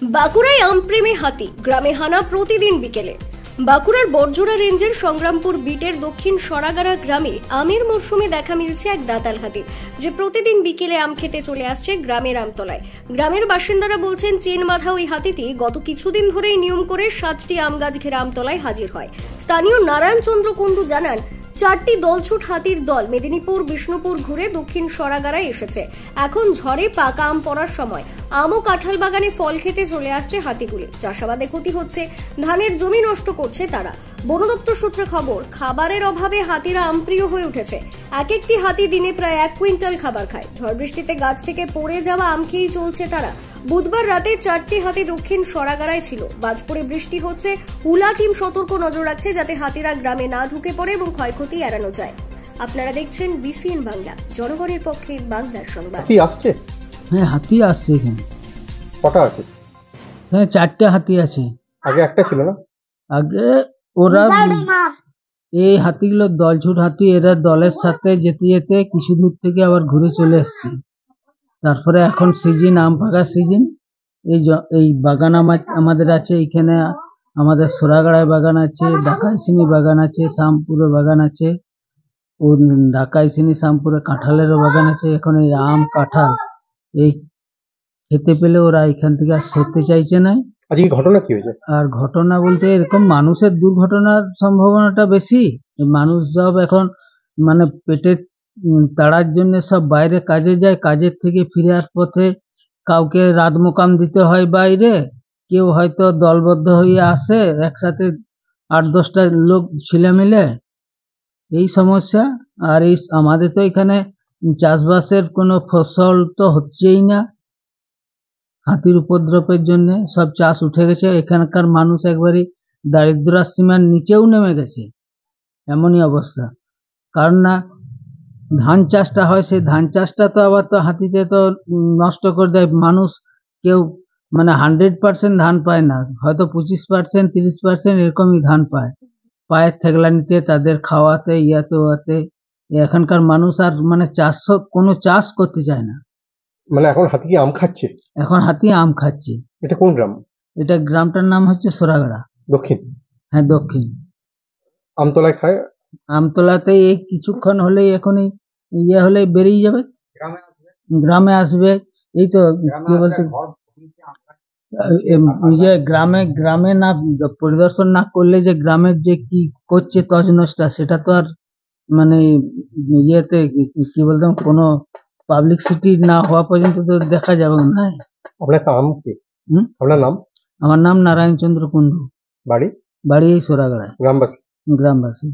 বাঁকুড়ায় আমপ্রেমে হাতি, গ্রামে হানা প্রতিদিন বিকেলে। বাঁকুড়ার বড়জোড়া রেঞ্জের সংগ্রামপুর বিটের দক্ষিণ সরাগাড়া গ্রামে আমের মরশুমে দেখা মিলছে এক দাতাল হাতির, যে প্রতিদিন বিকেলে আম খেতে চলে আসছে গ্রামের আমতলায়। গ্রামের বাসিন্দারা বলছেন, চেন বাঁধা ওই হাতিটি গত কিছুদিন ধরেই নিয়ম করে 7টি আম গাছ ঘেরা আমতলায় হাজির হয়। স্থানীয় নারায়ণ চন্দ্র কুণ্ডু জানান, 4টি দলছুট হাতির দল মেদিনীপুর বিষ্ণুপুর ঘুরে দক্ষিণ সরাগাড়ায় এসেছে। এখন ঝড়ে পাকা আম পড়ার সময় আম ও কাঁঠাল বাগানে ফল খেতে চলে আসছে হাতিগুলি। চাষাবাদে ক্ষতি হচ্ছে, ধানের জমি নষ্ট করছে তারা। বন দপ্তর সূত্রে খবর, খাবারের অভাবে হাতিরা আমপ্রিয় হয়ে উঠেছে। এক একটি হাতি দিনে প্রায় 1 কুইন্টাল খাবার খায়। ঝড় বৃষ্টিতে গাছ থেকে পড়ে যাওয়া আম খেয়েই চলছে তারা। বুধবার রাতে 4টি হাতি দক্ষিণ সরাগাড়ায় ছিল। বাজপুরে বৃষ্টি হচ্ছে, হুলা টিম সতর্ক নজর রাখছে যাতে হাতিরা গ্রামে না ঢুকে পড়ে এবং ক্ষয়ক্ষতি এড়ানো যায়। আপনারা দেখছেন বিসিএন বাংলা, জনগণের পক্ষে বাংলার সংবাদ। হাতি আসছে? হ্যাঁ, হাতি আসছে এখানে। কটা আছে? হ্যাঁ, 4টে হাতি আছে। আগে একটা ছিল না? আগে ওরা এই হাতিগুলো দলছুট হাতি, এরা দলের সাথে যেতে যেতে কিছু দূর থেকে আবার ঘুরে চলে এসছে। তারপরে এখন সিজন আম পাকার সিজন। এই বাগান আমাদের আছে এখানে। আমাদের সোরাগাড়ায় বাগান আছে, ডাকাইসিনি বাগান আছে, শ্যামপুরে বাগান আছে। ও ডাকাইসিনি শ্যামপুরে কাঁঠালেরও বাগান আছে। এখন এই আম কাঁঠাল এই খেতে পেলে ওরা এখান থেকে আর সরতে চাইছে না। আজকে ঘটনা কি হয়েছে? আর ঘটনা বলতে এরকম মানুষের দুর্ঘটনার সম্ভাবনাটা বেশি। মানুষ সব এখন মানে পেটের তাড়ার জন্য সব বাইরে কাজে যায়, কাজের থেকে ফিরার পথে কাউকে রাত মোকাম দিতে হয় বাইরে, কেউ হয়তো দলবদ্ধ হয়ে আসে একসাথে 8-10টা লোক ছেলে মিলে, এই সমস্যা। আর এই আমাদের তো এখানে চাষবাসের কোনো ফসল তো হচ্ছেই না, হাতির উপদ্রবের জন্য সব চাষ উঠে গেছে। এখানকার মানুষ একবারই দারিদ্র্যের সীমার নিচেও নেমে গেছে, এমনই অবস্থা। কারণ না ধান চাষটা হয়, সেই ধান চাষটা তো আবার তো হাতিতে তো নষ্ট করে দেয়। মানুষ কেউ মানে 100% ধান পায় না, হয়তো 25%, 30% এরকমই ধান পায়। পায়ের থেগলানিতে তাদের খাওয়াতে ওয়াতে এখানকার মানুষ আর মানে কোনো চাষ করতে চায় না। মানে এখন হাতি কি আম খাচ্ছে? এখন হাতি আম খাচ্ছে। এটা কোন গ্রাম? এটা গ্রামটার নাম হচ্ছে সোরাগাড়া। দক্ষিণ? হ্যাঁ, দক্ষিণ। আমতলায় খায়? আমতলাতে এই কিছুক্ষণ হলেই এখনই হলেই বেরিয়ে যাবে, গ্রামে আসবে। এই তো কি বলতে গ্রামে না পরিদর্শন না করলে যে গ্রামের যে কি করছে তছনছটা, সেটা তো আর মানে ইয়েতে কি বলতাম কোনো পাবলিসিটি না হওয়া পর্যন্ত তো দেখা যাবে না। আপনার নাম কি? আপনার নাম? আমার নাম নারায়ণ চন্দ্র কুণ্ডু। বাড়ি? বাড়ি এই সোরাগাড়ায়। গ্রামবাসী? গ্রামবাসী।